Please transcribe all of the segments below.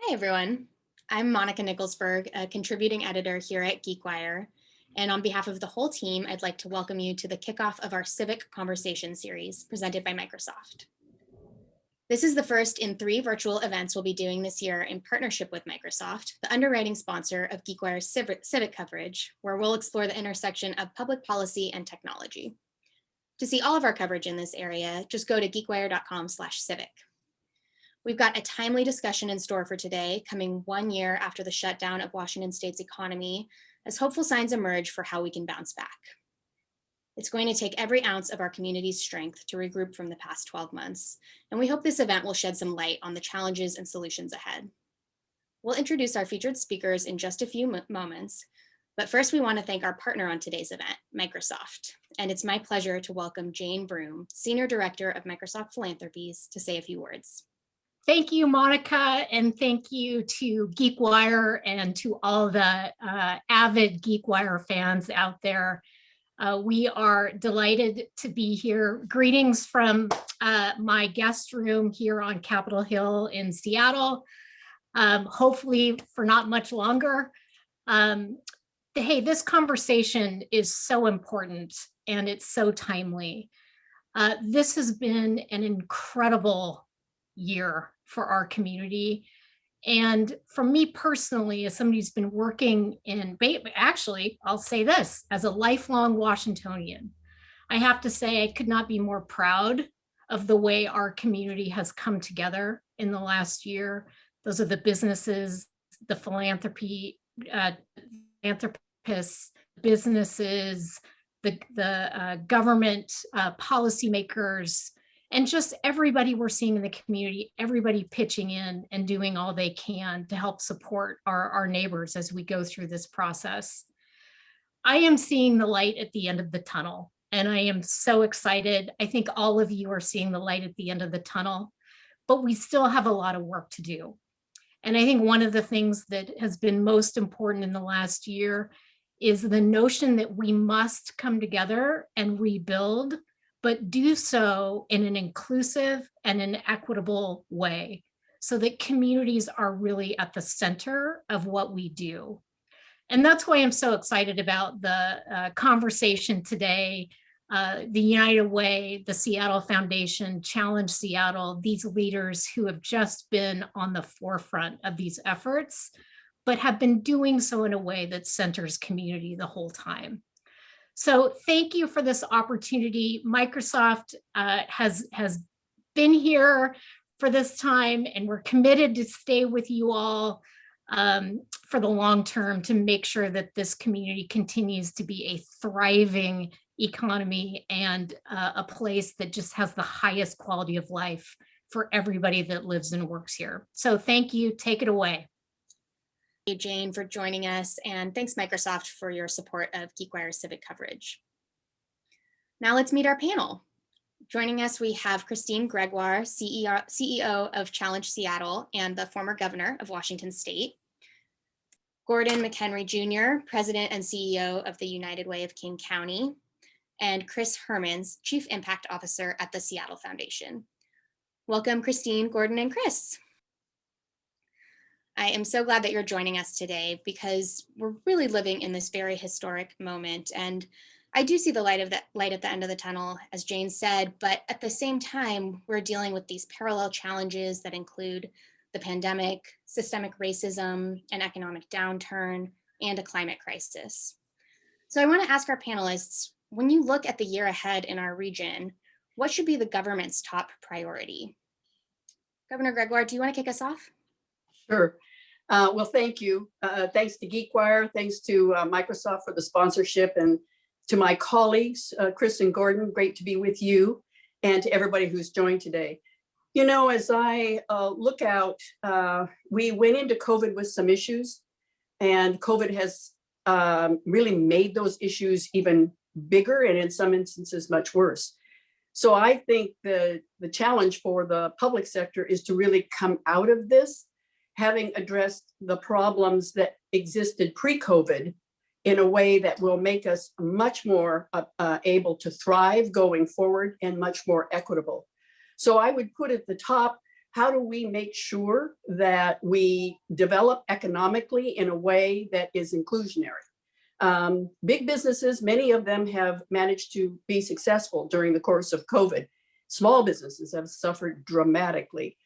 Hi, everyone. I'm Monica Nicholsberg, a contributing editor here at GeekWire. And on behalf of the whole team, I'd like to welcome you to the kickoff of our Civic Conversations series presented by Microsoft. This is the first in 3 virtual events we'll be doing this year in partnership with Microsoft, the underwriting sponsor of GeekWire's Civic coverage, where we'll explore the intersection of public policy and technology. To see all of our coverage in this area, just go to geekwire.com/civic. We've got a timely discussion in store for today, coming 1 year after the shutdown of Washington State's economy, as hopeful signs emerge for how we can bounce back. It's going to take every ounce of our community's strength to regroup from the past 12 months, and we hope this event will shed some light on the challenges and solutions ahead. We'll introduce our featured speakers in just a few moments, but first we want to thank our partner on today's event, Microsoft. And it's my pleasure to welcome Jane Broome, Senior Director of Microsoft Philanthropies, to say a few words. Thank you, Monica, and thank you to GeekWire and to all the avid GeekWire fans out there. We are delighted to be here. Greetings from my guest room here on Capitol Hill in Seattle, hopefully for not much longer. Hey, this conversation is so important and it's so timely. This has been an incredible year for our community. And for me personally, as somebody who's been working in, actually, I'll say this, as a lifelong Washingtonian, I have to say I could not be more proud of the way our community has come together in the last year. Those are the businesses, the philanthropists, businesses, the government policymakers, and just everybody we're seeing in the community, everybody pitching in and doing all they can to help support our neighbors as we go through this process. I am seeing the light at the end of the tunnel, and I am so excited. I think all of you are seeing the light at the end of the tunnel, but we still have a lot of work to do. And I think one of the things that has been most important in the last year is the notion that we must come together and rebuild, but do so in an inclusive and an equitable way so that communities are really at the center of what we do. And that's why I'm so excited about the conversation today. The United Way, the Seattle Foundation, Challenge Seattle, these leaders who have just been on the forefront of these efforts, but have been doing so in a way that centers community the whole time. So thank you for this opportunity. Microsoft has been here for this time, and we're committed to stay with you all for the long term to make sure that this community continues to be a thriving economy and a place that just has the highest quality of life for everybody that lives and works here. So thank you. Take it away. Thank you, Jane, for joining us, and thanks, Microsoft, for your support of GeekWire's Civic coverage. Now let's meet our panel. Joining us, we have Christine Gregoire, CEO of Challenge Seattle and the former governor of Washington State. Gordon McHenry Jr., President and CEO of the United Way of King County. And Kris Hermanns, Chief Impact Officer at the Seattle Foundation. Welcome, Christine, Gordon, and Kris. I am so glad that you're joining us today because we're really living in this very historic moment. And I do see the light at the end of the tunnel, as Jane said, but at the same time, we're dealing with these parallel challenges that include the pandemic, systemic racism, an economic downturn, and a climate crisis. So I want to ask our panelists, when you look at the year ahead in our region, what should be the government's top priority? Governor Gregoire, do you want to kick us off? Sure. Well, thank you. Thanks to GeekWire. Thanks to Microsoft for the sponsorship, and to my colleagues, Kris and Gordon, great to be with you, and to everybody who's joined today. You know, as I look out, we went into COVID with some issues, and COVID has really made those issues even bigger, and in some instances, much worse. So I think the challenge for the public sector is to really come out of this, having addressed the problems that existed pre-COVID in a way that will make us much more able to thrive going forward and much more equitable. So I would put at the top how do we make sure that we develop economically in a way that is inclusionary? Big businesses, many of them have managed to be successful during the course of COVID. Small businesses have suffered dramatically.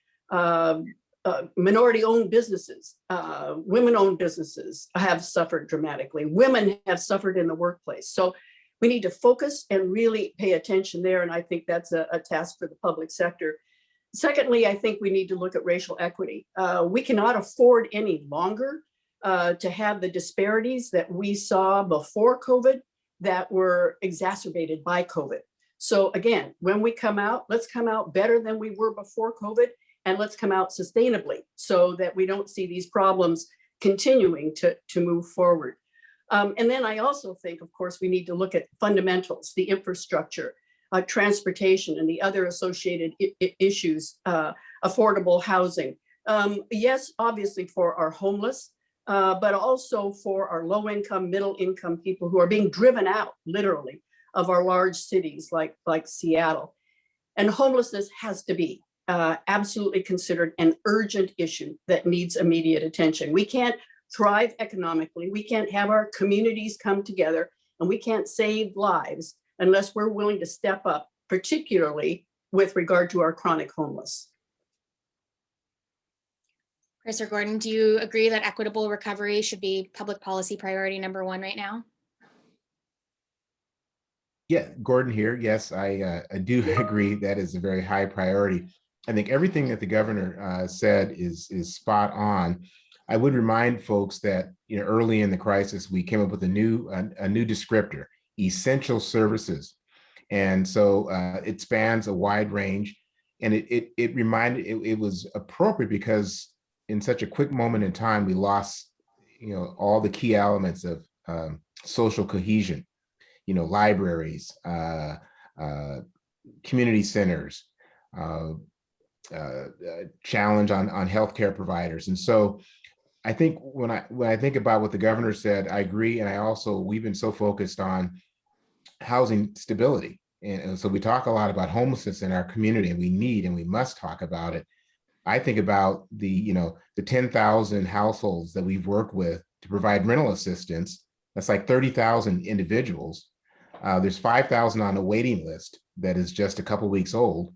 Minority-owned businesses, women-owned businesses have suffered dramatically. Women have suffered in the workplace. So we need to focus and really pay attention there. And I think that's a task for the public sector. Secondly, I think we need to look at racial equity. We cannot afford any longer to have the disparities that we saw before COVID that were exacerbated by COVID. So again, when we come out, let's come out better than we were before COVID, and let's come out sustainably so that we don't see these problems continuing to move forward. And then I also think, of course, we need to look at fundamentals, the infrastructure, transportation, and the other associated issues, affordable housing. Yes, obviously for our homeless, but also for our low income, middle income people who are being driven out, literally, of our large cities like Seattle. And homelessness has to be absolutely considered an urgent issue that needs immediate attention. We can't thrive economically, we can't have our communities come together, and we can't save lives unless we're willing to step up, particularly with regard to our chronic homeless. Kris or Gordon, do you agree that equitable recovery should be public policy priority #1 right now? Yeah, Gordon here. Yes, I do agree that is a very high priority. I think everything that the governor said is spot on. I would remind folks that early in the crisis we came up with a new descriptor: essential services, and so it spans a wide range. And it was appropriate because in such a quick moment in time we lost all the key elements of social cohesion. Libraries, community centers, challenge on healthcare providers. And so I think when I think about what the governor said, I agree. And we've been so focused on housing stability. And so we talk a lot about homelessness in our community, and we must talk about it. I think about the 10,000 households that we've worked with to provide rental assistance. That's like 30,000 individuals. There's 5,000 on the waiting list that is just a couple weeks old.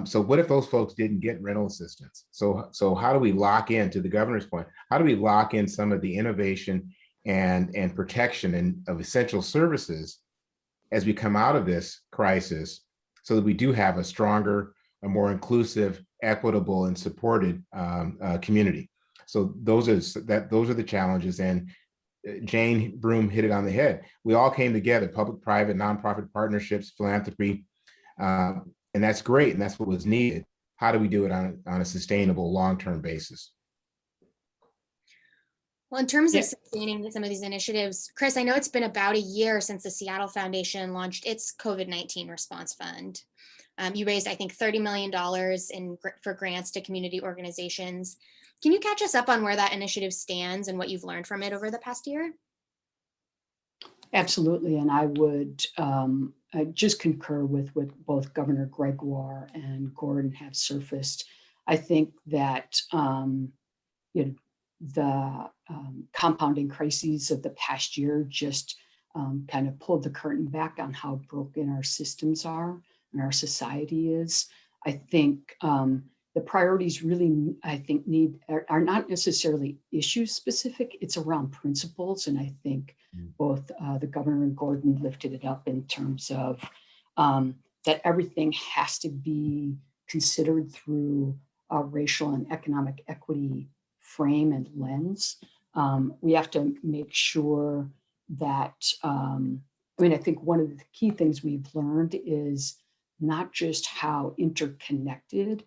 So what if those folks didn't get rental assistance? So how do we lock in, to the governor's point, how do we lock in some of the innovation and protection of essential services as we come out of this crisis, so that we do have a stronger, a more inclusive, equitable, and supported community? So those are the challenges. And Jane Broome hit it on the head. We all came together, public, private, nonprofit partnerships, philanthropy, and that's great, and that's what was needed. How do we do it on a sustainable, long-term basis? Well, in terms of sustaining some of these initiatives, Kris, I know it's been about a year since the Seattle Foundation launched its COVID-19 Response Fund. You raised, I think, $30 million for grants to community organizations. Can you catch us up on where that initiative stands and what you've learned from it over the past year? Absolutely, and I would just concur with what both Governor Gregoire and Gordon have surfaced. I think that the compounding crises of the past year just kind of pulled the curtain back on how broken our systems are and our society is. I think the priorities really, are not necessarily issue specific. It's around principles, and I think both the governor and Gordon lifted it up in terms of that everything has to be considered through a racial and economic equity frame and lens. We have to make sure that, I think one of the key things we've learned is not just how interconnected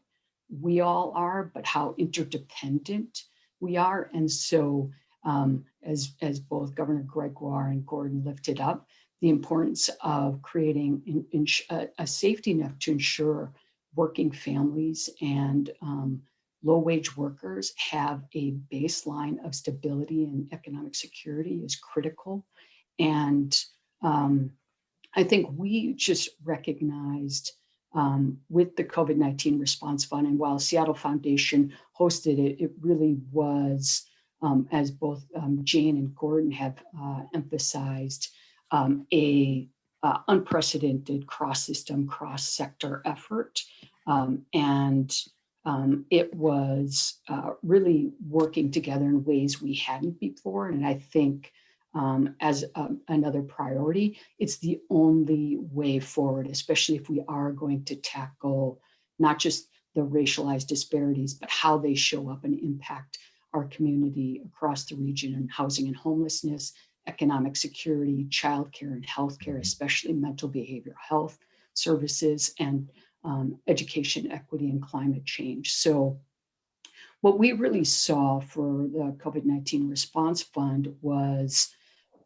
we all are, but how interdependent we are. And so as both Governor Gregoire and Gordon lifted up, the importance of creating a safety net to ensure working families and low-wage workers have a baseline of stability and economic security is critical. And I think we just recognized with the COVID-19 Response Fund. And while Seattle Foundation hosted it, it really was, as both Jane and Gordon have emphasized, a unprecedented cross-system, cross-sector effort. It was really working together in ways we hadn't before. And I think as another priority, it's the only way forward, especially if we are going to tackle not just the racialized disparities, but how they show up and impact our community across the region in housing and homelessness, economic security, childcare and healthcare, especially mental behavioral health services, and education equity and climate change. So what we really saw for the COVID-19 Response Fund was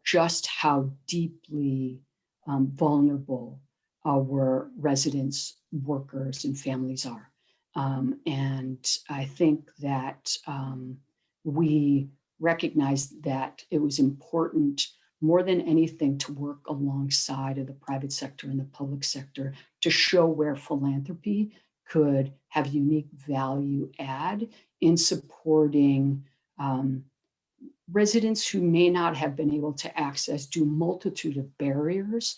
just how deeply vulnerable our residents, workers, and families are. And I think that we recognized that it was important more than anything to work alongside of the private sector and the public sector to show where philanthropy could have unique value add in supporting residents who may not have been able to access due multitude of barriers,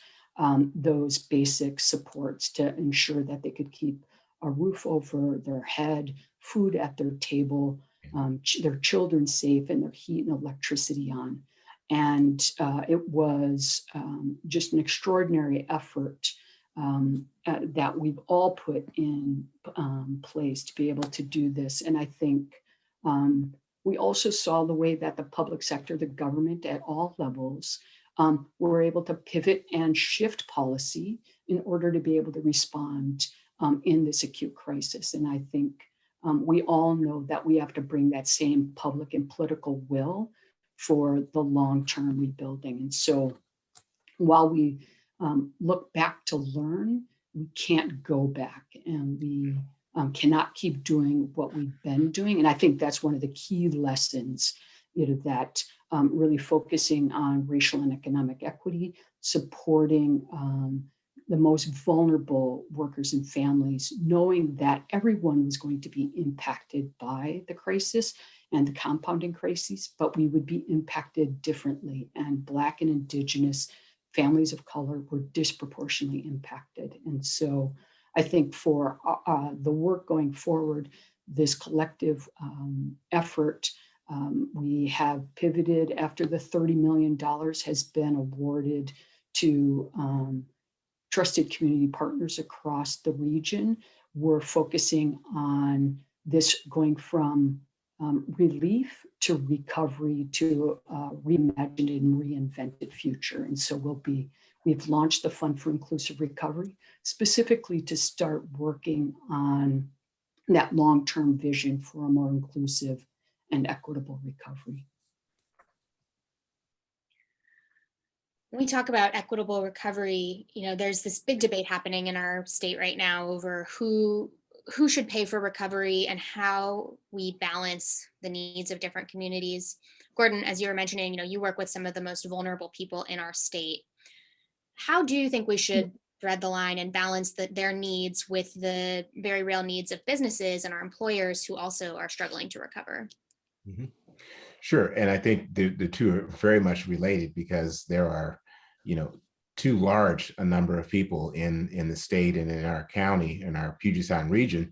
those basic supports to ensure that they could keep a roof over their head, food at their table, their children safe, and their heat and electricity on. And it was just an extraordinary effort that we've all put in place to be able to do this. And I think we also saw the way that the public sector, the government at all levels, were able to pivot and shift policy in order to be able to respond in this acute crisis. And I think we all know that we have to bring that same public and political will for the long-term rebuilding. And so while we look back to learn, we can't go back, and we cannot keep doing what we've been doing. And I think that's one of the key lessons, that really focusing on racial and economic equity, supporting the most vulnerable workers and families, knowing that everyone was going to be impacted by the crisis and the compounding crises, but we would be impacted differently. And Black and Indigenous families of color were disproportionately impacted. And so I think for the work going forward, this collective effort, we have pivoted after the $30 million has been awarded to trusted community partners across the region. We're focusing on this going from relief to recovery to reimagined and reinvented future. And so we've launched the Fund for Inclusive Recovery specifically to start working on that long-term vision for a more inclusive and equitable recovery. When we talk about equitable recovery, there's this big debate happening in our state right now over who should pay for recovery and how we balance the needs of different communities. Gordon, as you were mentioning, you work with some of the most vulnerable people in our state. How do you think we should thread the line and balance their needs with the very real needs of businesses and our employers who also are struggling to recover? Mm-hmm. Sure. And I think the two are very much related because there are, too large a number of people in the state and in our county, in our Puget Sound region,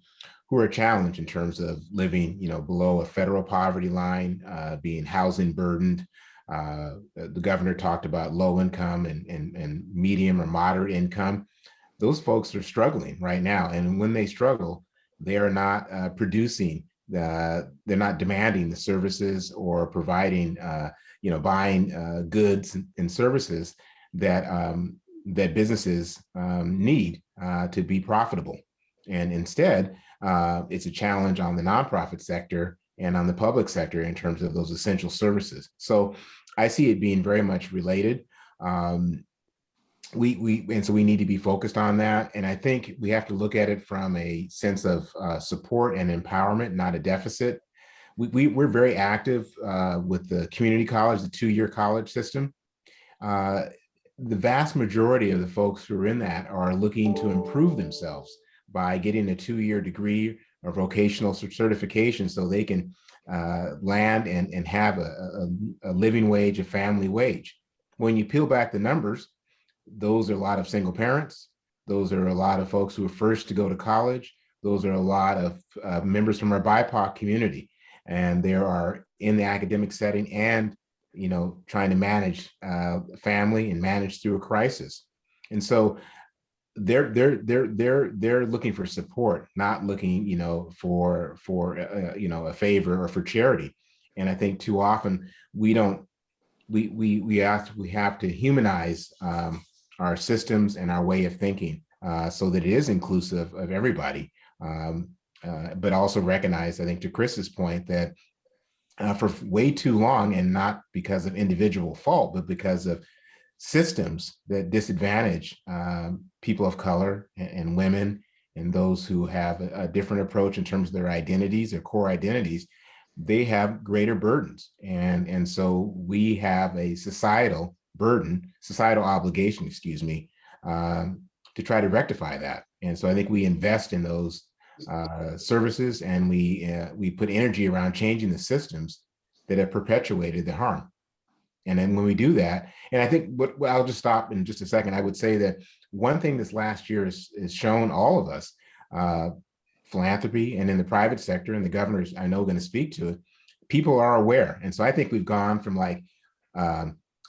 who are challenged in terms of living, below a federal poverty line, being housing burdened. The governor talked about low income and medium or moderate income. Those folks are struggling right now. And when they struggle, they are not producing, they're not demanding the services or providing, buying goods and services that businesses need to be profitable. And instead, it's a challenge on the nonprofit sector and on the public sector in terms of those essential services. So I see it being very much related. And so we need to be focused on that. And I think we have to look at it from a sense of support and empowerment, not a deficit. We're very active with the community college, the 2-year college system. The vast majority of the folks who are in that are looking to improve themselves. by getting a 2-year degree or vocational certification so they can land and have a living wage, a family wage. When you peel back the numbers, those are a lot of single parents. Those are a lot of folks who are first to go to college. Those are a lot of members from our BIPOC community. And there are in the academic setting and, trying to manage family and manage through a crisis. And so they're looking for support, not looking, for a favor or for charity. And I think too often we have to humanize our systems and our way of thinking so that it is inclusive of everybody, but also recognize, I think, to Kris's point, that for way too long, and not because of individual fault, but because of systems that disadvantage people of color and women and those who have a different approach in terms of their identities, their core identities, they have greater burdens. And so we have a societal obligation, to try to rectify that. And so I think we invest in those services, and we put energy around changing the systems that have perpetuated the harm. And then when we do that, and I think I'll just stop in just a second. I would say that one thing this last year has shown all of us, philanthropy and in the private sector, and the governor's, I know, going to speak to it, people are aware. And so I think we've gone from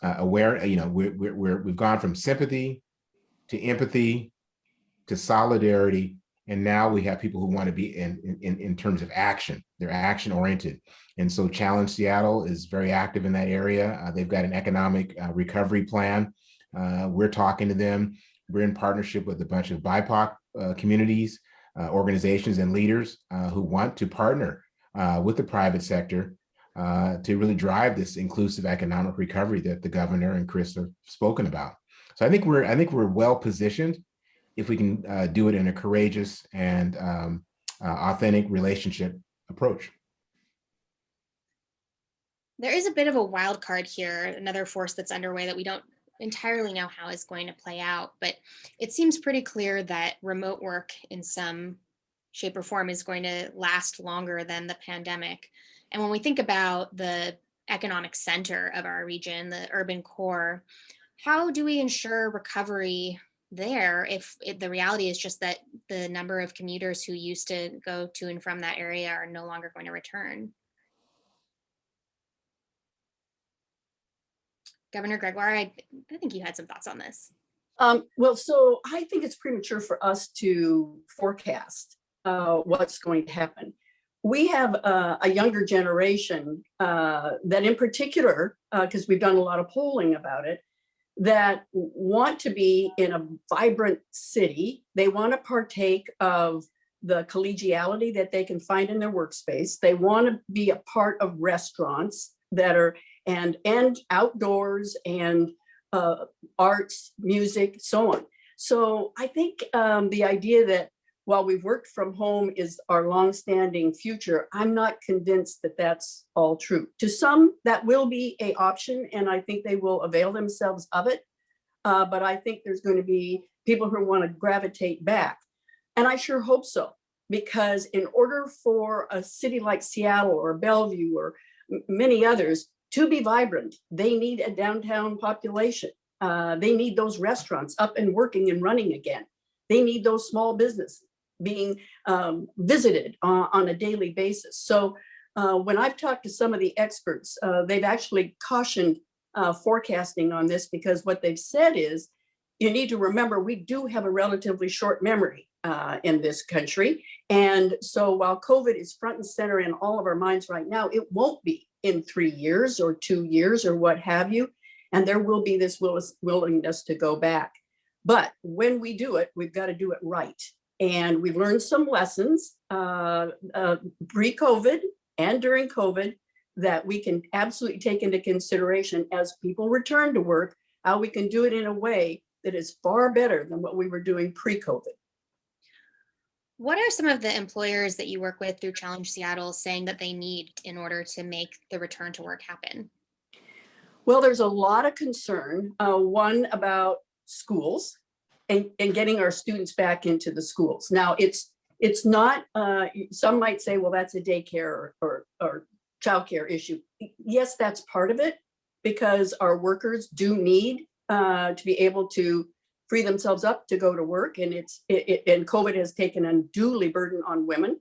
aware, we've gone from sympathy to empathy to solidarity. And now we have people who want to be in terms of action. They're action oriented. And so Challenge Seattle is very active in that area. They've got an economic recovery plan. We're talking to them. We're in partnership with a bunch of BIPOC communities, organizations, and leaders who want to partner with the private sector to really drive this inclusive economic recovery that the governor and Kris have spoken about. So I think we're well positioned if we can do it in a courageous and authentic relationship approach. There is a bit of a wild card here, another force that's underway that we don't entirely know how is going to play out, but it seems pretty clear that remote work in some shape or form is going to last longer than the pandemic. And when we think about the economic center of our region, the urban core, how do we ensure recovery there if the reality is just that the number of commuters who used to go to and from that area are no longer going to return? Governor Gregoire, I think you had some thoughts on this. Well, so I think it's premature for us to forecast what's going to happen. We have a younger generation that in particular, because we've done a lot of polling about it, that want to be in a vibrant city. They want to partake of the collegiality that they can find in their workspace. They want to be a part of restaurants that are and outdoors and arts, music, so on. So I think the idea that while we've worked from home is our longstanding future, I'm not convinced that that's all true. To some, that will be an option, and I think they will avail themselves of it. But I think there's going to be people who want to gravitate back. And I sure hope so, because in order for a city like Seattle or Bellevue or many others to be vibrant, they need a downtown population. They need those restaurants up and working and running again. They need those small businesses being visited on a daily basis. So when I've talked to some of the experts, they've actually cautioned forecasting on this, because what they've said is, you need to remember, we do have a relatively short memory in this country. And so while COVID is front and center in all of our minds right now, it won't be in 3 years or 2 years or what have you. And there will be this willingness to go back. But when we do it, we've got to do it right. And we've learned some lessons pre-COVID and during COVID that we can absolutely take into consideration as people return to work, how we can do it in a way that is far better than what we were doing pre-COVID. What are some of the employers that you work with through Challenge Seattle saying that they need in order to make the return to work happen? Well, there's a lot of concern. One about schools. and getting our students back into the schools. Now, it's not, some might say, well, that's a daycare or childcare issue. Yes, that's part of it, because our workers do need to be able to free themselves up to go to work. And and COVID has taken unduly burden on women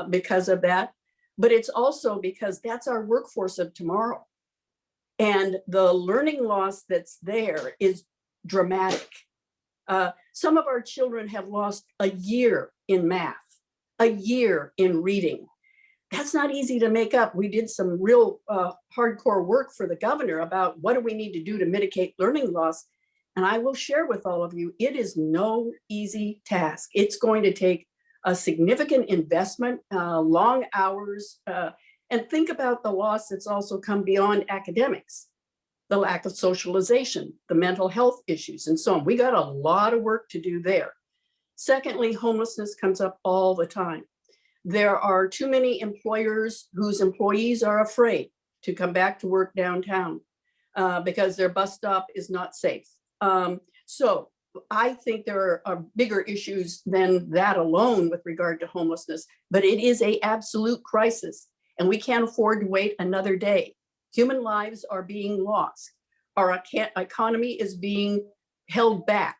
because of that. But it's also because that's our workforce of tomorrow. And the learning loss that's there is dramatic. Some of our children have lost a year in math, a year in reading. That's not easy to make up. We did some real hardcore work for the governor about what do we need to do to mitigate learning loss. And I will share with all of you, it is no easy task. It's going to take a significant investment, long hours, and think about the loss that's also come beyond academics, the lack of socialization, the mental health issues, and so on. We got a lot of work to do there. Secondly, homelessness comes up all the time. There are too many employers whose employees are afraid to come back to work downtown because their bus stop is not safe. So I think there are bigger issues than that alone with regard to homelessness, but it is an absolute crisis, and we can't afford to wait another day. Human lives are being lost. Our economy is being held back.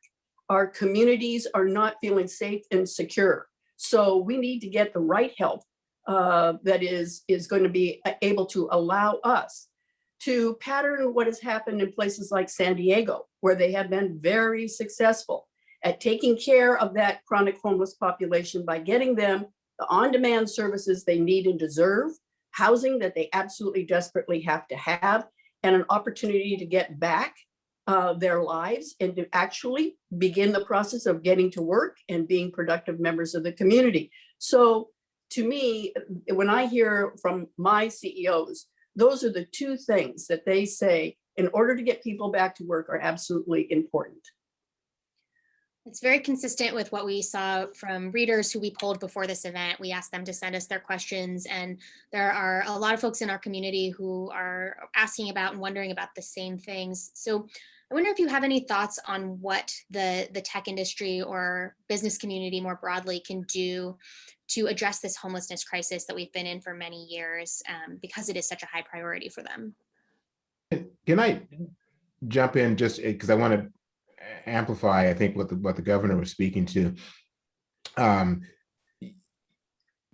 Our communities are not feeling safe and secure. So we need to get the right help that is going to be able to allow us to pattern what has happened in places like San Diego, where they have been very successful at taking care of that chronic homeless population by getting them the on-demand services they need and deserve, housing that they absolutely desperately have to have, and an opportunity to get back their lives and to actually begin the process of getting to work and being productive members of the community. So to me, when I hear from my CEOs, those are the two things that they say in order to get people back to work are absolutely important. It's very consistent with what we saw from readers who we polled before this event. We asked them to send us their questions, and there are a lot of folks in our community who are asking about and wondering about the same things. So I wonder if you have any thoughts on what the tech industry or business community more broadly can do to address this homelessness crisis that we've been in for many years, because it is such a high priority for them. Can I jump in just because I want to amplify, I think, what the governor was speaking to.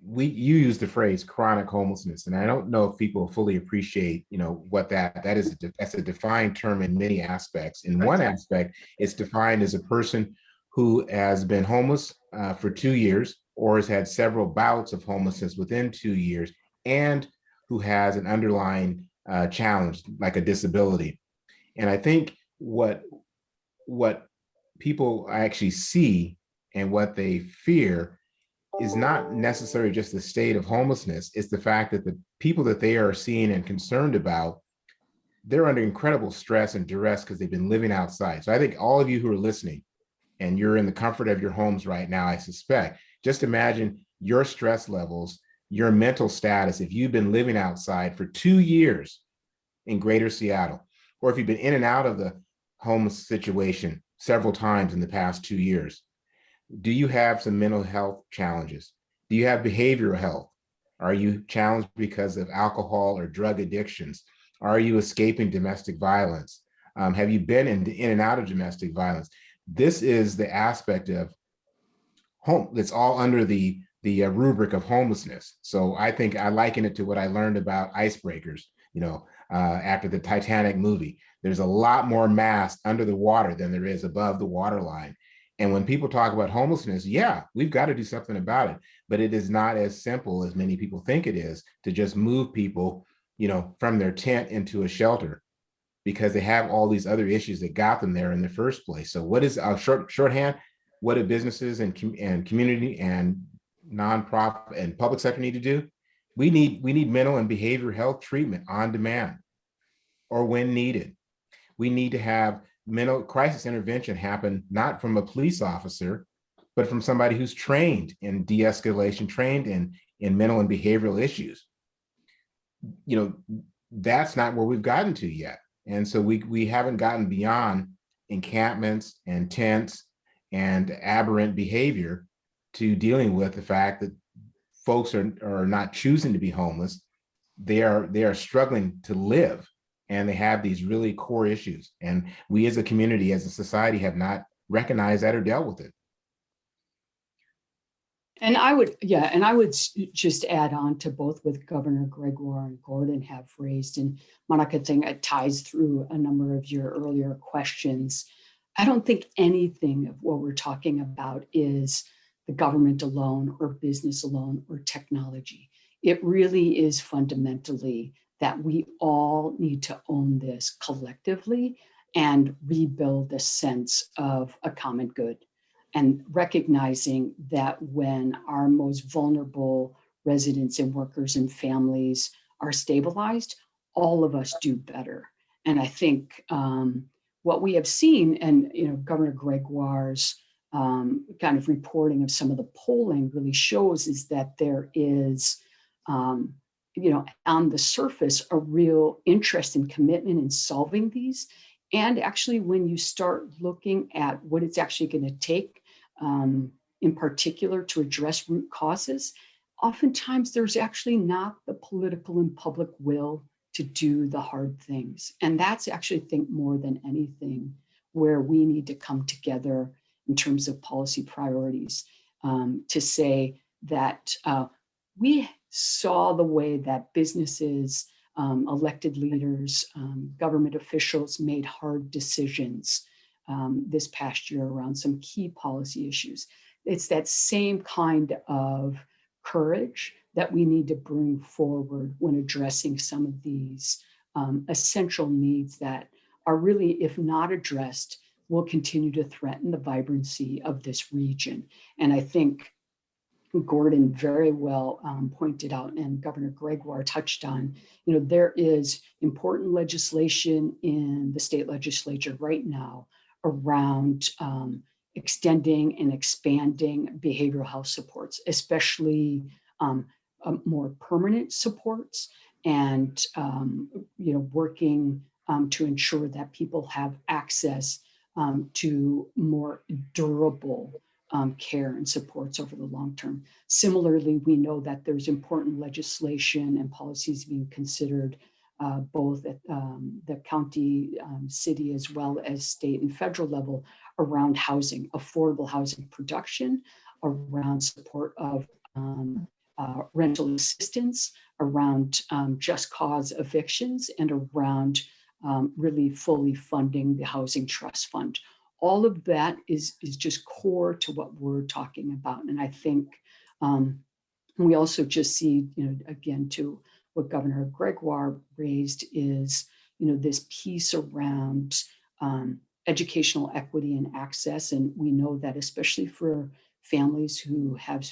You use the phrase chronic homelessness, and I don't know if people fully appreciate, what that is. That's a defined term in many aspects. In one aspect, it's defined as a person who has been homeless for 2 years or has had several bouts of homelessness within 2 years, and who has an underlying challenge like a disability. And I think what people actually see and what they fear is not necessarily just the state of homelessness. It's the fact that the people that they are seeing and concerned about, they're under incredible stress and duress because they've been living outside. So I think all of you who are listening and you're in the comfort of your homes right now, I suspect, just imagine your stress levels, your mental status, if you've been living outside for 2 years in Greater Seattle, or if you've been in and out of the homeless situation several times in the past 2 years. Do you have some mental health challenges? Do you have behavioral health? Are you challenged because of alcohol or drug addictions? Are you escaping domestic violence? Have you been in and out of domestic violence? This is the aspect of home that's all under the rubric of homelessness. So I think I liken it to what I learned about icebreakers, after the Titanic movie. There's a lot more mass under the water than there is above the waterline. And when people talk about homelessness, yeah, we've got to do something about it, but it is not as simple as many people think it is to just move people, from their tent into a shelter, because they have all these other issues that got them there in the first place. So what is shorthand? What do businesses and community and nonprofit and public sector need to do? We need mental and behavioral health treatment on demand or when needed. We need to have mental crisis intervention happen, not from a police officer, but from somebody who's trained in de-escalation, trained in mental and behavioral issues. That's not where we've gotten to yet. And so we haven't gotten beyond encampments and tents and aberrant behavior to dealing with the fact that folks are not choosing to be homeless. They are struggling to live, and they have these really core issues. And we as a community, as a society, have not recognized that or dealt with it. And I would just add on to both what Governor Gregoire and Gordon have raised. And Monica, I think it ties through a number of your earlier questions. I don't think anything of what we're talking about is the government alone or business alone or technology. It really is fundamentally that we all need to own this collectively and rebuild a sense of a common good. And recognizing that when our most vulnerable residents and workers and families are stabilized, all of us do better. And I think what we have seen, and Governor Gregoire's kind of reporting of some of the polling really shows, is that there is, on the surface, a real interest and commitment in solving these. And actually, when you start looking at what it's actually going to take, in particular to address root causes, oftentimes there's actually not the political and public will to do the hard things. And that's actually, I think, more than anything, where we need to come together in terms of policy priorities, to say that we saw the way that businesses, elected leaders, government officials made hard decisions this past year around some key policy issues. It's that same kind of courage that we need to bring forward when addressing some of these essential needs that are really, if not addressed, will continue to threaten the vibrancy of this region. And I think Gordon very well pointed out, and Governor Gregoire touched on, there is important legislation in the state legislature right now around extending and expanding behavioral health supports, especially more permanent supports, and working to ensure that people have access to more durable care and supports over the long term. Similarly, we know that there's important legislation and policies being considered both at the county, city, as well as state and federal level around housing, affordable housing production, around support of rental assistance, around just cause evictions, and around really fully funding the Housing Trust Fund. All of that is just core to what we're talking about. And I think we also just see, again, to what Governor Gregoire raised is, this piece around educational equity and access. And we know that especially for families who have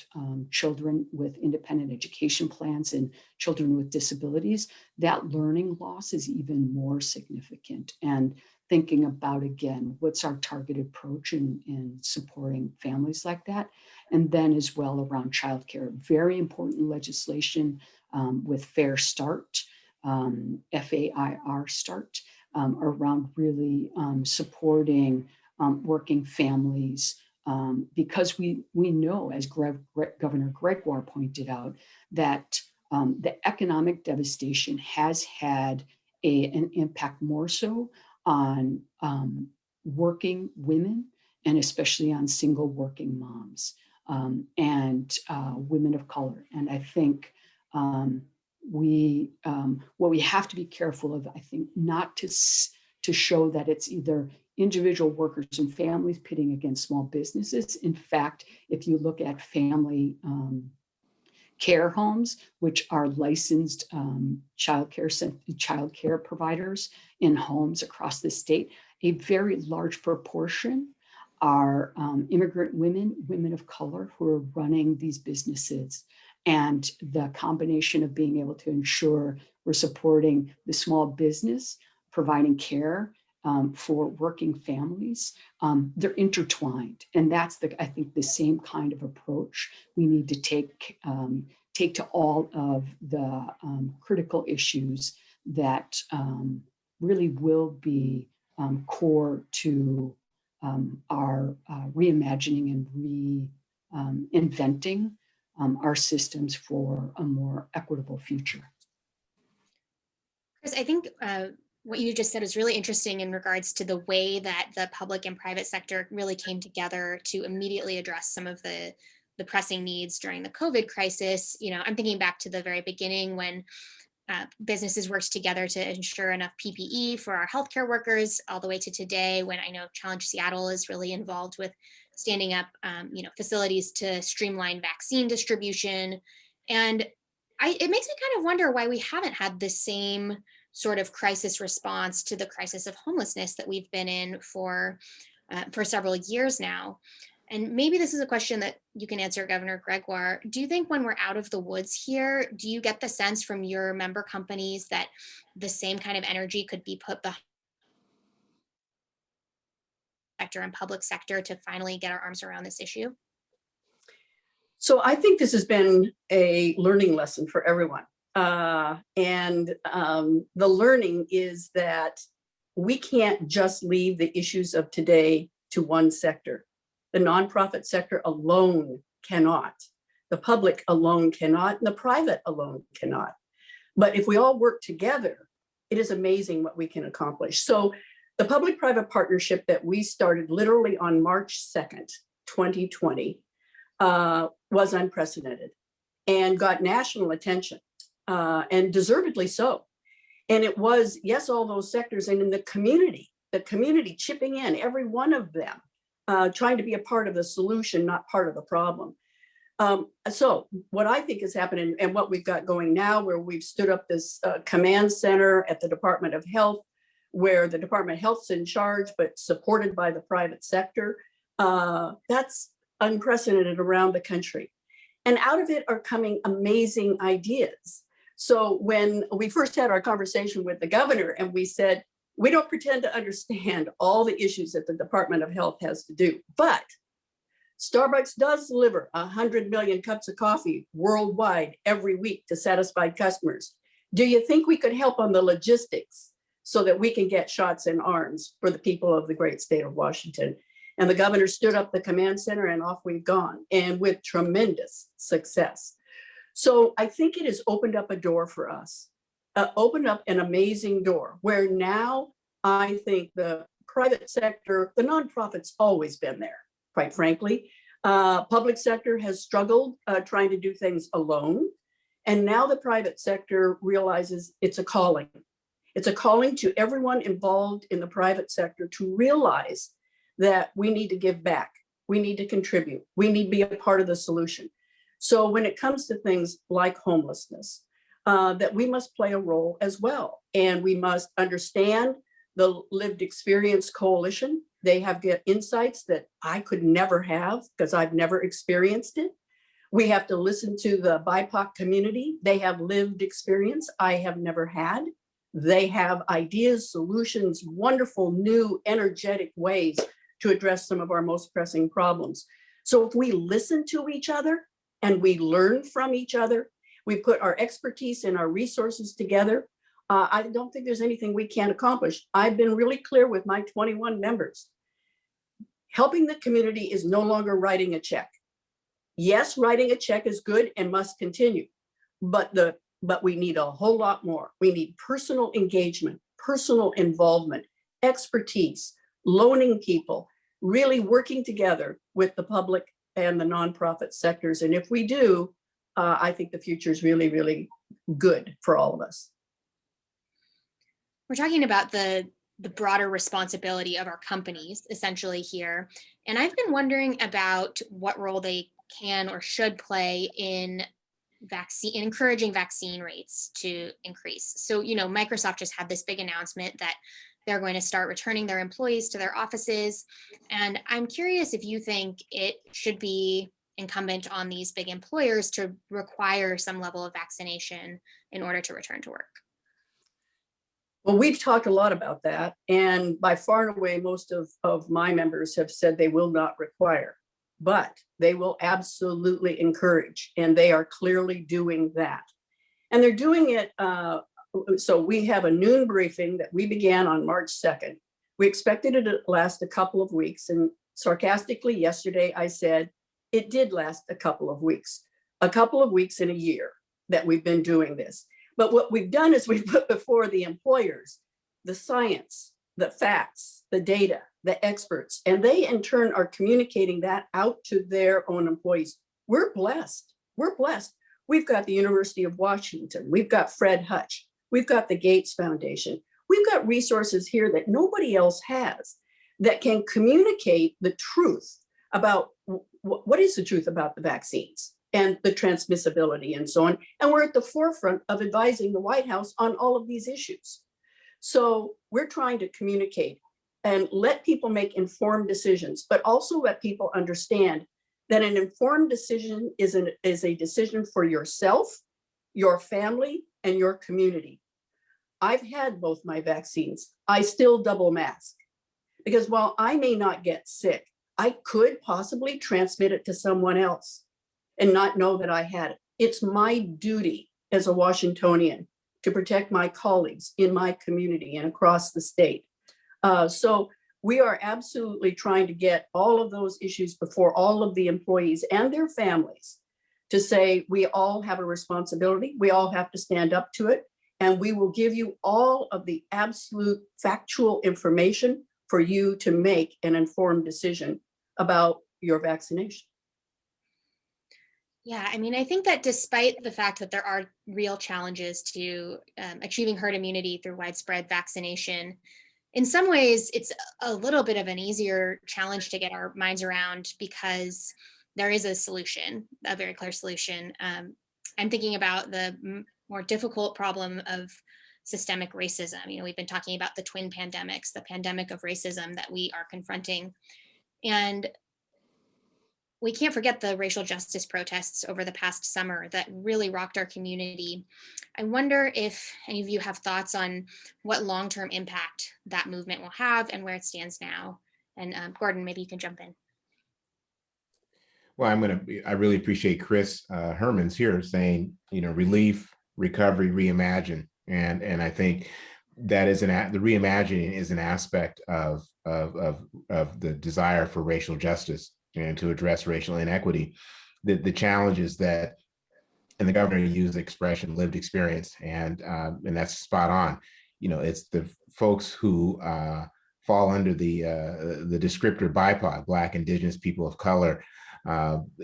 children with independent education plans and children with disabilities, that learning loss is even more significant. And thinking about, again, what's our targeted approach in supporting families like that. And then as well around childcare, very important legislation with Fair Start, FAIR Start, around really supporting working families, because we know, as Governor Gregoire pointed out, that the economic devastation has had an impact more so on working women, and especially on single working moms and women of color. And I think what we have to be careful of, I think, not to show that it's either individual workers and families pitting against small businesses. In fact, if you look at family care homes, which are licensed childcare providers in homes across the state, a very large proportion are immigrant women of color who are running these businesses. And the combination of being able to ensure we're supporting the small business, providing care for working families, they're intertwined. And that's, I think, the same kind of approach we need to take to all of the critical issues that really will be core to our reimagining and reinventing our systems for a more equitable future. Kris, I think what you just said is really interesting in regards to the way that the public and private sector really came together to immediately address some of the pressing needs during the COVID crisis. You know, I'm thinking back to the very beginning when businesses worked together to ensure enough PPE for our healthcare workers, all the way to today when I know Challenge Seattle is really involved with standing up, you know, facilities to streamline vaccine distribution. And it makes me kind of wonder why we haven't had the same sort of crisis response to the crisis of homelessness that we've been in for several years now. And maybe this is a question that you can answer, Governor Gregoire. Do you think when we're out of the woods here, do you get the sense from your member companies that the same kind of energy could be put behind sector and public sector to finally get our arms around this issue? So I think this has been a learning lesson for everyone. The learning is that we can't just leave the issues of today to one sector. The nonprofit sector alone cannot. The public alone cannot, and the private alone cannot. But if we all work together, it is amazing what we can accomplish. So the public-private partnership that we started literally on March 2nd, 2020, was unprecedented and got national attention, and deservedly so. And it was, yes, all those sectors, and in the community chipping in, every one of them, trying to be a part of the solution, not part of the problem. So what I think is happening and what we've got going now, where we've stood up this command center at the Department of Health, where the Department of Health's in charge, but supported by the private sector, that's unprecedented around the country. And out of it are coming amazing ideas. So when we first had our conversation with the governor and we said, we don't pretend to understand all the issues that the Department of Health has to do, but Starbucks does deliver 100 million cups of coffee worldwide every week to satisfied customers. Do you think we could help on the logistics so that we can get shots in arms for the people of the great state of Washington? And the governor stood up the command center and off we've gone, and with tremendous success. So I think it has opened up a door for us, opened up an amazing door where now I think the private sector, the nonprofit's always been there, quite frankly. Public sector has struggled trying to do things alone. And now the private sector realizes it's a calling. It's a calling to everyone involved in the private sector to realize that we need to give back. We need to contribute. We need to be a part of the solution. So when it comes to things like homelessness, that we must play a role as well. And we must understand the Lived Experience Coalition. They have get insights that I could never have because I've never experienced it. We have to listen to the BIPOC community. They have lived experience I have never had. They have ideas, solutions, wonderful, new, energetic ways to address some of our most pressing problems. So if we listen to each other and we learn from each other, we put our expertise and our resources together, I don't think there's anything we can't accomplish. I've been really clear with my 21 members. Helping the community is no longer writing a check. Yes, writing a check is good and must continue, but we need a whole lot more. We need personal engagement, personal involvement, expertise, loaning people, really working together with the public and the nonprofit sectors. And if we do, I think the future is really, really good for all of us. We're talking about the broader responsibility of our companies essentially here. And I've been wondering about what role they can or should play in encouraging vaccine rates to increase. So, you know, Microsoft just had this big announcement that they're going to start returning their employees to their offices. And I'm curious if you think it should be incumbent on these big employers to require some level of vaccination in order to return to work. Well, we've talked a lot about that. And by far and away, most of my members have said they will not require, but they will absolutely encourage. And they are clearly doing that. And they're doing it. So we have a noon briefing that we began on March 2nd We expected it to last a couple of weeks, and sarcastically yesterday I said it did last a couple of weeks in a year that we've been doing this. But what we've done is we've put before the employers the science, the facts, the data, the experts, and they in turn are communicating that out to their own employees. We're blessed. We're blessed. We've got the University of Washington. We've got Fred Hutch. We've got the Gates Foundation. We've got resources here that nobody else has that can communicate the truth about what is the truth about the vaccines and the transmissibility and so on. And we're at the forefront of advising the White House on all of these issues. So we're trying to communicate and let people make informed decisions, but also let people understand that an informed decision is a decision for yourself, your family, and your community. I've had both my vaccines. I still double mask because while I may not get sick, I could possibly transmit it to someone else and not know that I had it. It's my duty as a Washingtonian to protect my colleagues in my community and across the state. So we are absolutely trying to get all of those issues before all of the employees and their families to say we all have a responsibility. We all have to stand up to it. And we will give you all of the absolute factual information for you to make an informed decision about your vaccination. Yeah, I mean, I think that despite the fact that there are real challenges to achieving herd immunity through widespread vaccination, in some ways, it's a little bit of an easier challenge to get our minds around because there is a solution, a very clear solution. I'm thinking about the more difficult problem of systemic racism. You know, we've been talking about the twin pandemics, the pandemic of racism that we are confronting. And we can't forget the racial justice protests over the past summer that really rocked our community. I wonder if any of you have thoughts on what long-term impact that movement will have and where it stands now. And Gordon, maybe you can jump in. Well, I really appreciate Kris Hermanns here saying, relief, recovery, reimagine. And I think that is the reimagining is an aspect of the desire for racial justice and to address racial inequity. The challenge is that, and the governor used the expression lived experience, and that's spot on. It's the folks who fall under the descriptor BIPOC, Black, Indigenous, people of color.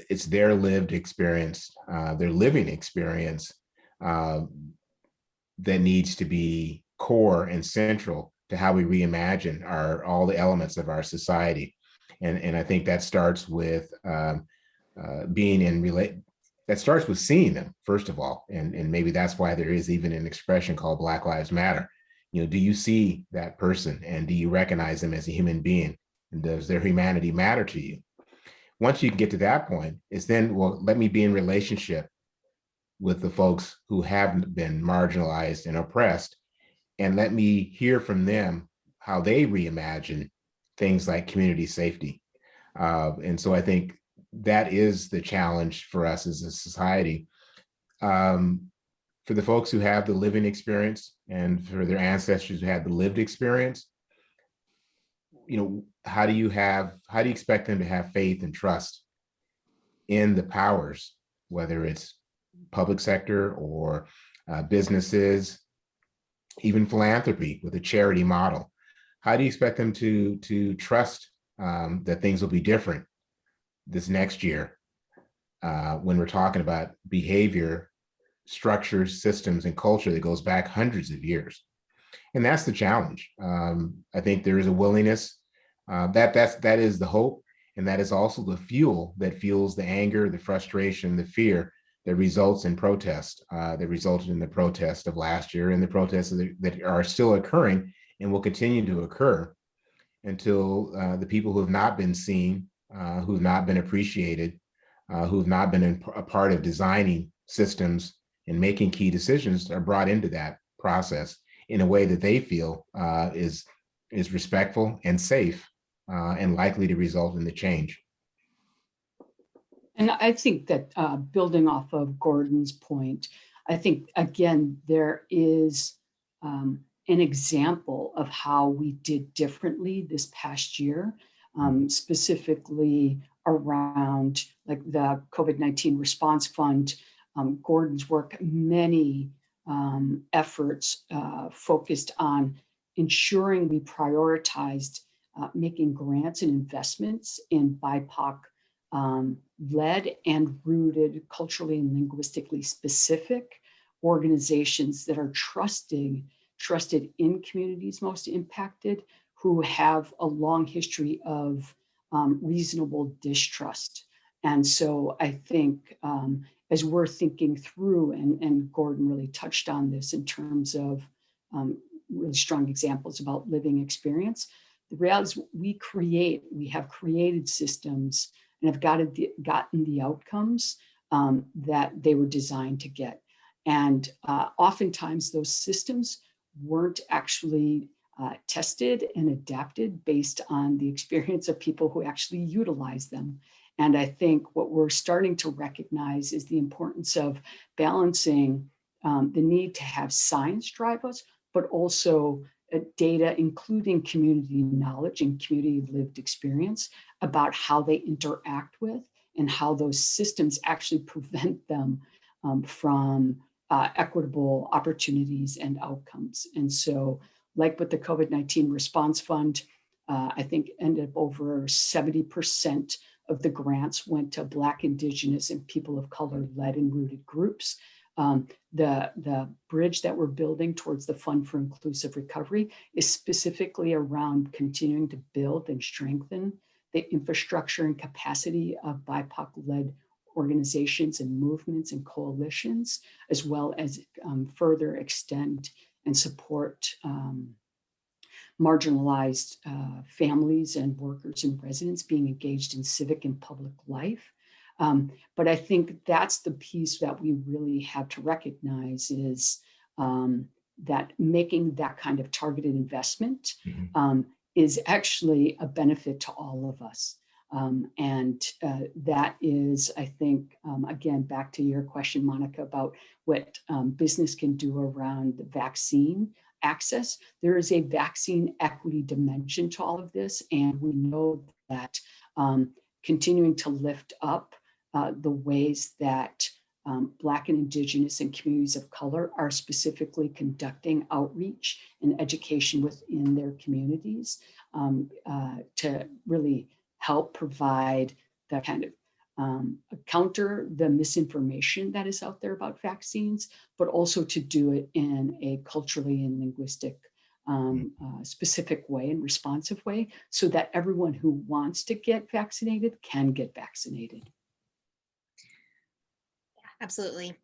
It's their lived experience, their living experience that needs to be core and central to how we reimagine all the elements of our society. And I think that starts with that starts with seeing them, first of all. And maybe that's why there is even an expression called Black Lives Matter. Do you see that person and do you recognize them as a human being? And does their humanity matter to you? Once you get to that point, it's then, well, let me be in relationship with the folks who have been marginalized and oppressed, and let me hear from them how they reimagine things like community safety. And so I think that is the challenge for us as a society. For the folks who have the living experience and for their ancestors who had the lived experience, how do you expect them to have faith and trust in the powers, whether it's public sector or businesses, even philanthropy with a charity model? How do you expect them to trust that things will be different this next year when we're talking about behavior, structures, systems, and culture that goes back hundreds of years? And that's the challenge. I think there is a willingness. That is the hope, and that is also the fuel that fuels the anger, the frustration, the fear that results in protest, that resulted in the protest of last year and the protests that are still occurring and will continue to occur until the people who have not been seen, who have not been appreciated, who have not been a part of designing systems and making key decisions are brought into that process in a way that they feel is respectful and safe and likely to result in the change. And I think that building off of Gordon's point, I think, again, there is an example of how we did differently this past year, specifically around like the COVID-19 Response Fund, Gordon's work, many efforts focused on ensuring we prioritized making grants and investments in BIPOC led and rooted, culturally and linguistically specific organizations that are trusted in communities most impacted, who have a long history of reasonable distrust. And so I think as we're thinking through, and Gordon really touched on this in terms of really strong examples about living experience, the reality is we have created systems and have gotten the outcomes that they were designed to get. And oftentimes those systems weren't actually tested and adapted based on the experience of people who actually utilize them. And I think what we're starting to recognize is the importance of balancing the need to have science drive us, but also data, including community knowledge and community lived experience about how they interact with and how those systems actually prevent them from equitable opportunities and outcomes. And so, like with the COVID-19 Response Fund, I think ended up over 70% of the grants went to Black, Indigenous, and people of color led and rooted groups. The bridge that we're building towards the Fund for Inclusive Recovery is specifically around continuing to build and strengthen the infrastructure and capacity of BIPOC-led organizations and movements and coalitions, as well as further extend and support marginalized families and workers and residents being engaged in civic and public life. But I think that's the piece that we really have to recognize is that making that kind of targeted investment is actually a benefit to all of us. And that is, I think, again, back to your question, Monica, about what business can do around the vaccine access. There is a vaccine equity dimension to all of this. And we know that continuing to lift up the ways that Black and Indigenous and communities of color are specifically conducting outreach and education within their communities to really help provide the kind of counter the misinformation that is out there about vaccines, but also to do it in a culturally and linguistic specific way and responsive way so that everyone who wants to get vaccinated can get vaccinated. Absolutely.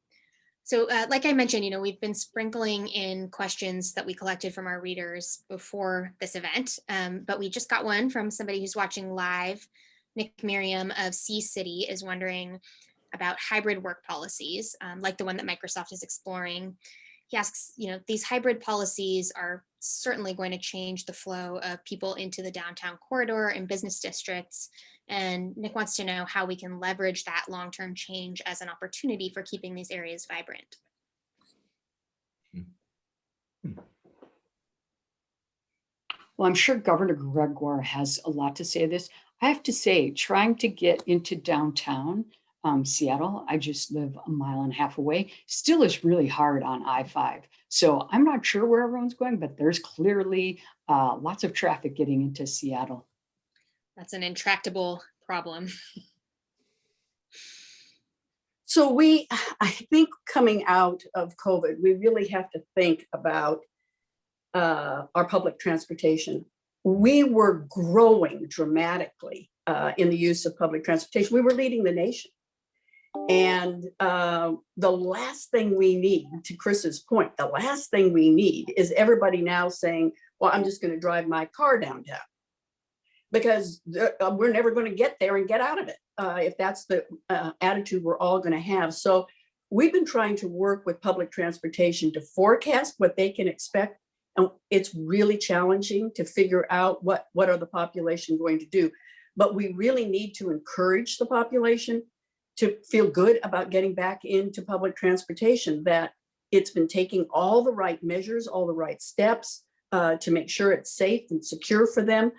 So like I mentioned, we've been sprinkling in questions that we collected from our readers before this event, but we just got one from somebody who's watching live. Nick Miriam of Sea City is wondering about hybrid work policies, like the one that Microsoft is exploring. He asks, these hybrid policies are certainly going to change the flow of people into the downtown corridor and business districts. And Nick wants to know how we can leverage that long-term change as an opportunity for keeping these areas vibrant. Well, I'm sure Governor Gregoire has a lot to say to this. I have to say, trying to get into downtown Seattle, I just live a mile and a half away, still is really hard on I-5. So I'm not sure where everyone's going, but there's clearly lots of traffic getting into Seattle. That's an intractable problem. So I think coming out of COVID, we really have to think about our public transportation. We were growing dramatically in the use of public transportation. We were leading the nation. And the last thing we need, to Kris's point, the last thing we need is everybody now saying, well, I'm just going to drive my car downtown, because we're never going to get there and get out of it if that's the attitude we're all going to have. So we've been trying to work with public transportation to forecast what they can expect. And it's really challenging to figure out what are the population going to do. But we really need to encourage the population to feel good about getting back into public transportation, that It's been taking all the right measures, all the right steps to make sure it's safe and secure for them.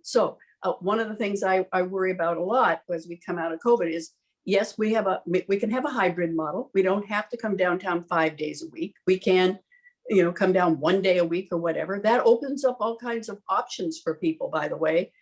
So one of the things I worry about a lot as we come out of COVID is, yes, we can have a hybrid model. We don't have to come downtown 5 days a week. We can, come down 1 day a week or whatever. That opens up all kinds of options for people, by the way,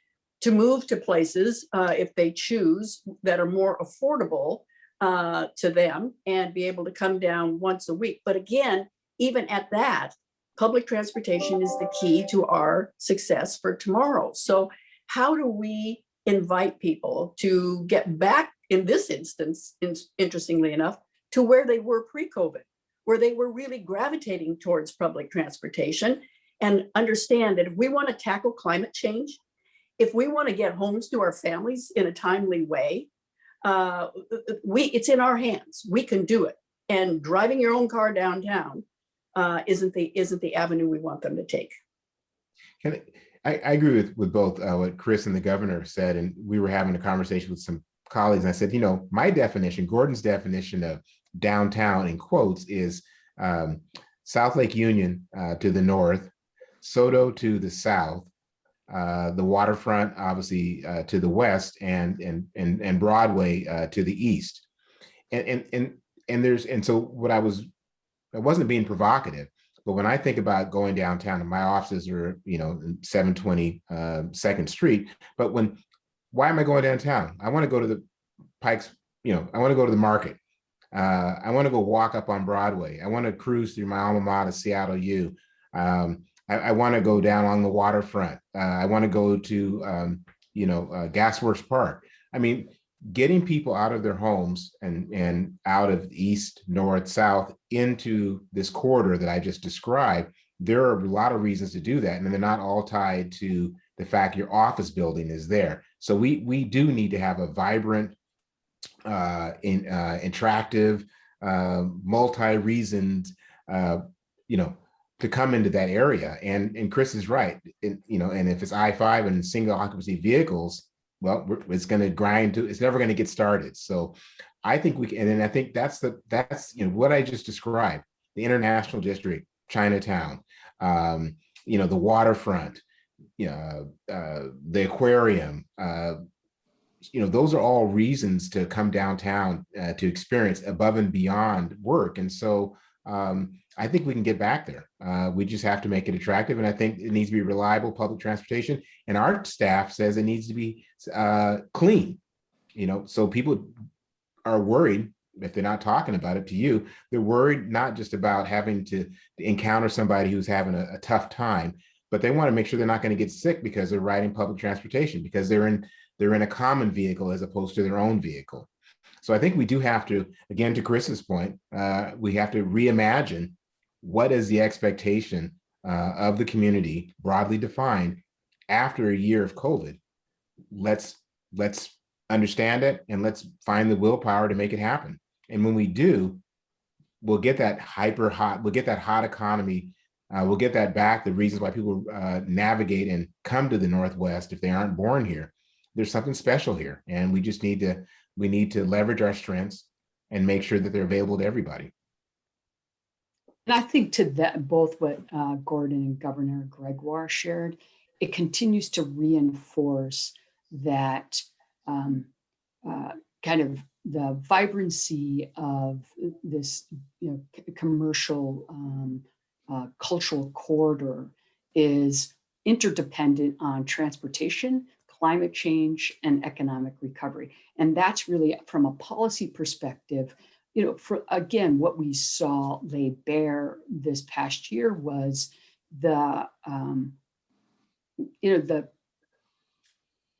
to move to places if they choose that are more affordable to them and be able to come down once a week. But again, even at that, public transportation is the key to our success for tomorrow. So how do we invite people to get back, in this instance, interestingly enough, to where they were pre-COVID, where they were really gravitating towards public transportation, and understand that if we want to tackle climate change, if we want to get homes to our families in a timely way, it's in our hands. We can do it. And driving your own car downtown isn't the avenue we want them to take. I agree with both what Kris and the governor said, and we were having a conversation with some colleagues. And I said, my definition, Gordon's definition of downtown in quotes is South Lake Union to the north, Soto to the south, the waterfront obviously to the west, and Broadway to the east. So I wasn't being provocative, but when I think about going downtown, and my offices are, in 720 2nd Street, but why am I going downtown? I want to go to the Pikes, I want to go to the market. I want to go walk up on Broadway. I want to cruise through my alma mater, Seattle U. I want to go down along the waterfront. I want to go to, Gasworks Park. I mean, getting people out of their homes and out of east, north, south into this corridor that I just described, there are a lot of reasons to do that. And they're not all tied to the fact your office building is there. So we do need to have a vibrant, attractive, multi-reasoned, to come into that area. And Kris is right. And if it's I-5 and single occupancy vehicles, well, it's going to grind to, it's never going to get started. So I think we can, and then I think that's what I just described, the International District, Chinatown, the waterfront, the aquarium, those are all reasons to come downtown to experience above and beyond work. And so I think we can get back there. We just have to make it attractive. And I think it needs to be reliable public transportation. And our staff says it needs to be clean, so people are worried if they're not talking about it to you, they're worried not just about having to encounter somebody who's having a tough time, but they want to make sure they're not going to get sick because they're riding public transportation, because they're in a common vehicle as opposed to their own vehicle. So I think we do have to, again, to Kris's point, we have to reimagine what is the expectation of the community, broadly defined, after a year of COVID. Let's understand it, and let's find the willpower to make it happen. And when we do, we'll get that we'll get that hot economy. We'll get that back, the reasons why people navigate and come to the Northwest if they aren't born here. There's something special here, and we just need to leverage our strengths and make sure that they're available to everybody. And I think to that, both what Gordon and Governor Gregoire shared, it continues to reinforce that kind of the vibrancy of this commercial cultural corridor is interdependent on transportation, climate change, and economic recovery. And that's really, from a policy perspective, for again, what we saw lay bare this past year was the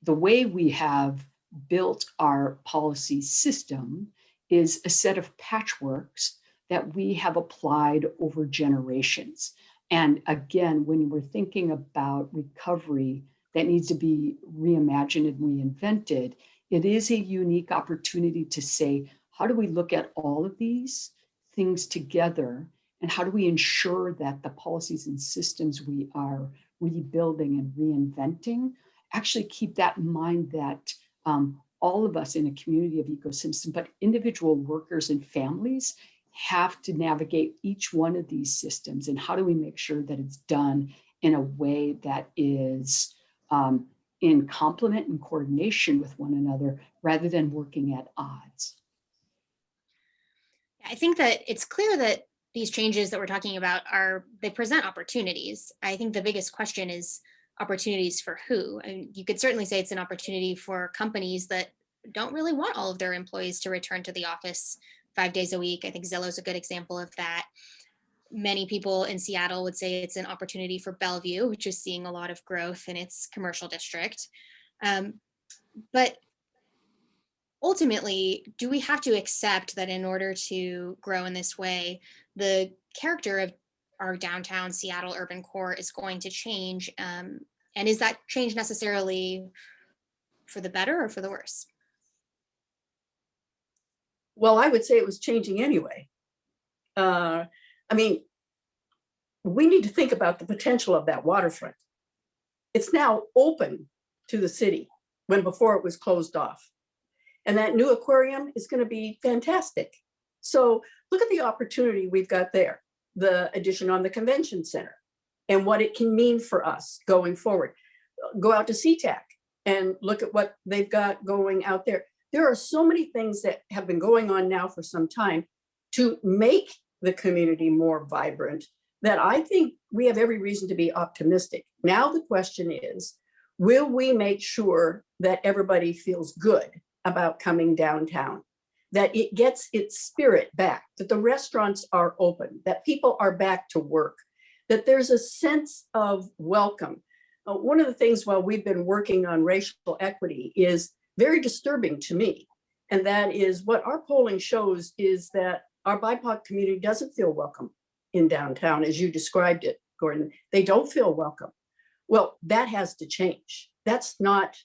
way we have built our policy system is a set of patchworks that we have applied over generations. And again, when we're thinking about recovery that needs to be reimagined and reinvented, it is a unique opportunity to say, how do we look at all of these things together? And how do we ensure that the policies and systems we are rebuilding and reinventing actually keep that in mind, that all of us in a community of ecosystems, but individual workers and families have to navigate each one of these systems, and how do we make sure that it's done in a way that is in complement and coordination with one another rather than working at odds. I think that it's clear that these changes that we're talking about they present opportunities. I think the biggest question is opportunities for who? And you could certainly say it's an opportunity for companies that don't really want all of their employees to return to the office 5 days a week. I think Zillow's a good example of that. Many people in Seattle would say it's an opportunity for Bellevue, which is seeing a lot of growth in its commercial district. But ultimately, do we have to accept that in order to grow in this way, the character of our downtown Seattle urban core is going to change? And is that change necessarily for the better or for the worse? Well, I would say it was changing anyway. I mean, we need to think about the potential of that waterfront. It's now open to the city when before it was closed off. And that new aquarium is going to be fantastic. So look at the opportunity we've got there, the addition on the convention center and what it can mean for us going forward. Go out to SeaTac and look at what they've got going out there. There are so many things that have been going on now for some time to make the community more vibrant that I think we have every reason to be optimistic. Now the question is, will we make sure that everybody feels good about coming downtown, that it gets its spirit back, that the restaurants are open, that people are back to work, that there's a sense of welcome. One of the things while we've been working on racial equity is very disturbing to me. And that is what our polling shows is that our BIPOC community doesn't feel welcome in downtown, as you described it, Gordon. They don't feel welcome. Well, that has to change. That's not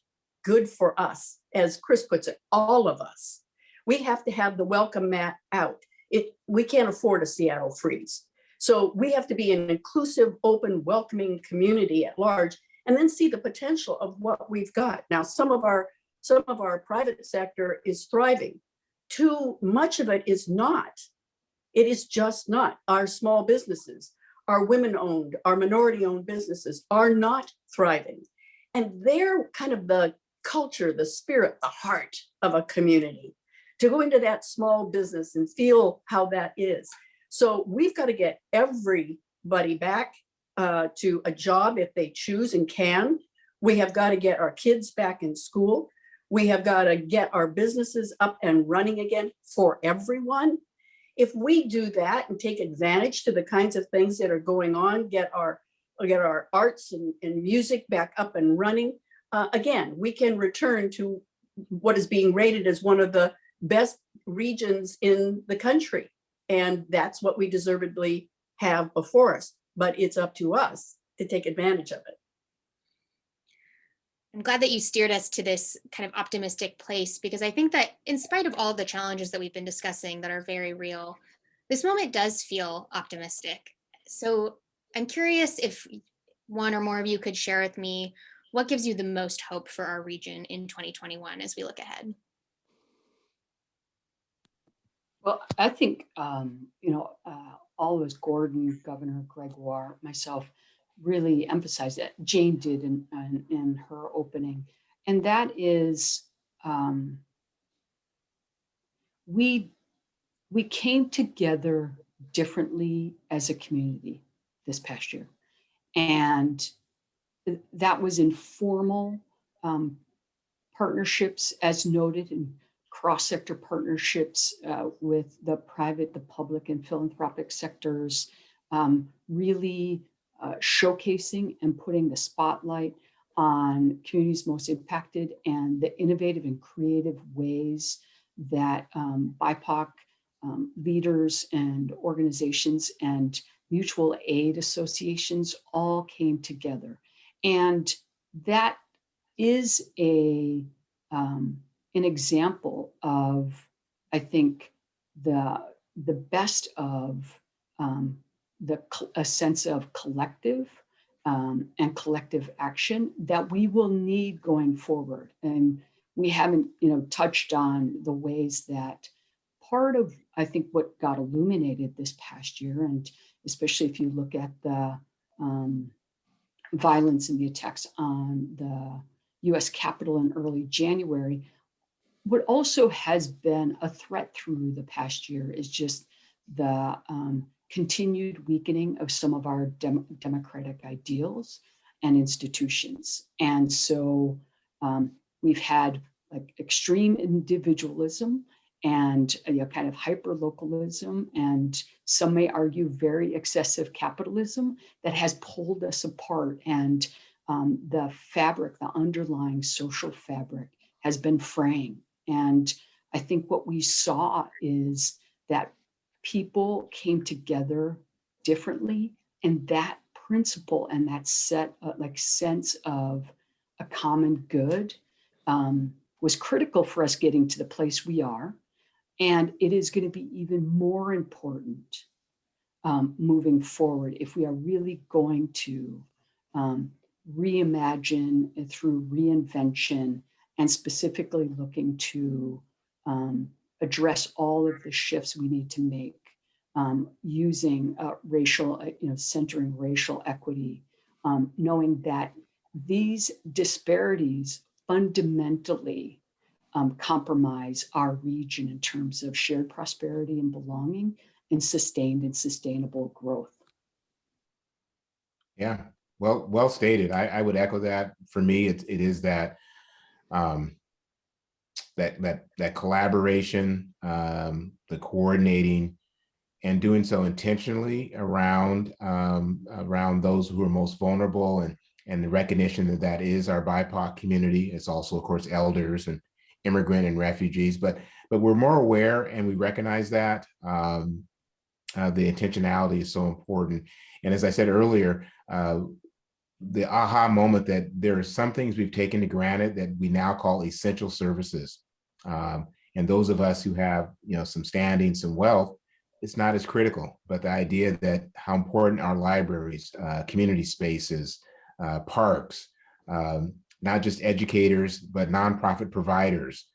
good for us, as Kris puts it, all of us. We have to have the welcome mat out. We can't afford a Seattle freeze. So we have to be an inclusive, open, welcoming community at large, and then see the potential of what we've got. Now, some of our private sector is thriving. Too much of it is not. It is just not. Our small businesses, our women-owned, our minority-owned businesses are not thriving. And they're kind of the culture, the spirit, the heart of a community. To go into that small business and feel how that is. So we've got to get everybody back to a job if they choose and can. We have got to get our kids back in school. We have got to get our businesses up and running again for everyone. If we do that and take advantage to the kinds of things that are going on, get our arts and music back up and running, again, we can return to what is being rated as one of the best regions in the country. And that's what we deservedly have before us. But it's up to us to take advantage of it. I'm glad that you steered us to this kind of optimistic place, because I think that in spite of all of the challenges that we've been discussing that are very real, this moment does feel optimistic. So I'm curious if one or more of you could share with me what gives you the most hope for our region in 2021 as we look ahead. Well, I think, all of us, Gordon, Governor Gregoire, myself, really emphasized that Jane did in her opening. And that is, we came together differently as a community this past year. And that was informal partnerships, as noted, in cross-sector partnerships with the private, the public, and philanthropic sectors, really showcasing and putting the spotlight on communities most impacted and the innovative and creative ways that BIPOC leaders and organizations and mutual aid associations all came together. And that is an example of, I think, the best of a sense of collective and collective action that we will need going forward. And we haven't, touched on the ways that part of, I think, what got illuminated this past year, and especially if you look at the violence and the attacks on the US Capitol in early January, what also has been a threat through the past year is just the continued weakening of some of our democratic ideals and institutions. And so we've had like extreme individualism and kind of hyper localism, and some may argue very excessive capitalism that has pulled us apart. And the fabric, the underlying social fabric, has been fraying. And I think what we saw is that people came together differently, and that principle and that sense of a common good was critical for us getting to the place we are. And it is going to be even more important moving forward if we are really going to reimagine through reinvention, and specifically looking to address all of the shifts we need to make using racial, centering racial equity, knowing that these disparities fundamentally compromise our region in terms of shared prosperity and belonging and sustained and sustainable growth. Yeah, well stated. I would echo that. For me, it is that that collaboration, the coordinating, and doing so intentionally around those who are most vulnerable, and the recognition that that is our BIPOC community. It's also, of course, elders and immigrant and refugees, but we're more aware and we recognize that the intentionality is so important. And as I said earlier, the aha moment that there are some things we've taken to granted that we now call essential services. And those of us who have, some standing, some wealth, it's not as critical, but the idea that how important our libraries, community spaces, parks, not just educators, but nonprofit providers,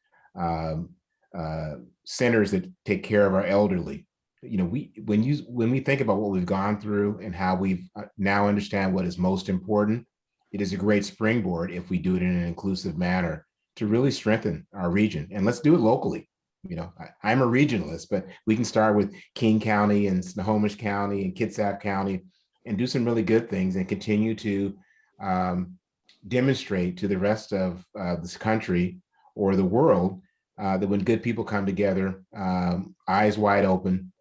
centers that take care of our elderly. When we think about what we've gone through and how we've now understand what is most important, it is a great springboard if we do it in an inclusive manner to really strengthen our region. And let's do it locally. I'm a regionalist, but we can start with King County and Snohomish County and Kitsap County and do some really good things and continue to demonstrate to the rest of this country or the world that when good people come together, eyes wide open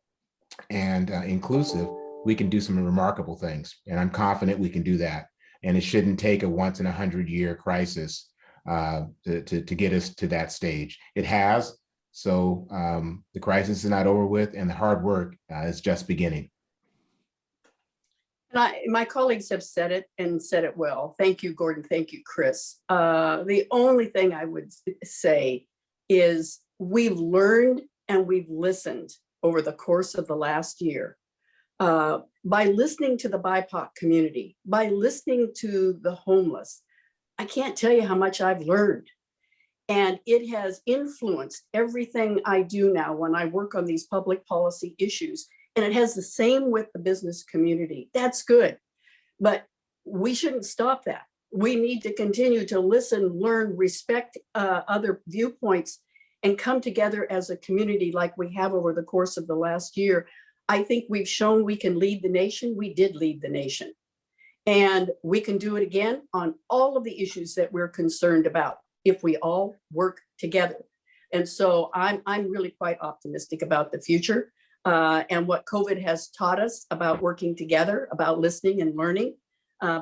and inclusive, we can do some remarkable things. And I'm confident we can do that. And it shouldn't take a once in 100-year crisis to get us to that stage. It has. So the crisis is not over with, and the hard work is just beginning. And my colleagues have said it and said it well. Thank you, Gordon. Thank you, Kris. The only thing I would say is we've learned and we've listened over the course of the last year by listening to the BIPOC community, by listening to the homeless. I can't tell you how much I've learned. And it has influenced everything I do now when I work on these public policy issues. And it has the same with the business community. That's good. But we shouldn't stop that. We need to continue to listen, learn, respect other viewpoints, and come together as a community like we have over the course of the last year. I think we've shown we can lead the nation. We did lead the nation. And we can do it again on all of the issues that we're concerned about if we all work together. And so I'm really quite optimistic about the future and what COVID has taught us about working together, about listening and learning,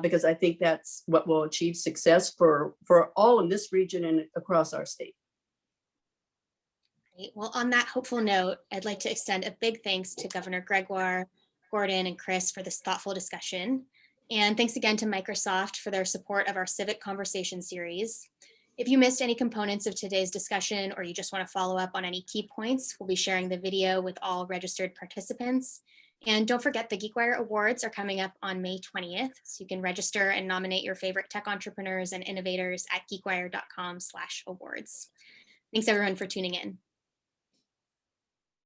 because I think that's what will achieve success for all in this region and across our state. Great. Well, on that hopeful note, I'd like to extend a big thanks to Governor Gregoire, Gordon, and Kris for this thoughtful discussion. And thanks again to Microsoft for their support of our Civic Conversation series. If you missed any components of today's discussion, or you just want to follow up on any key points, we'll be sharing the video with all registered participants. And don't forget, the GeekWire Awards are coming up on May 20th, so you can register and nominate your favorite tech entrepreneurs and innovators at geekwire.com/awards. Thanks everyone for tuning in.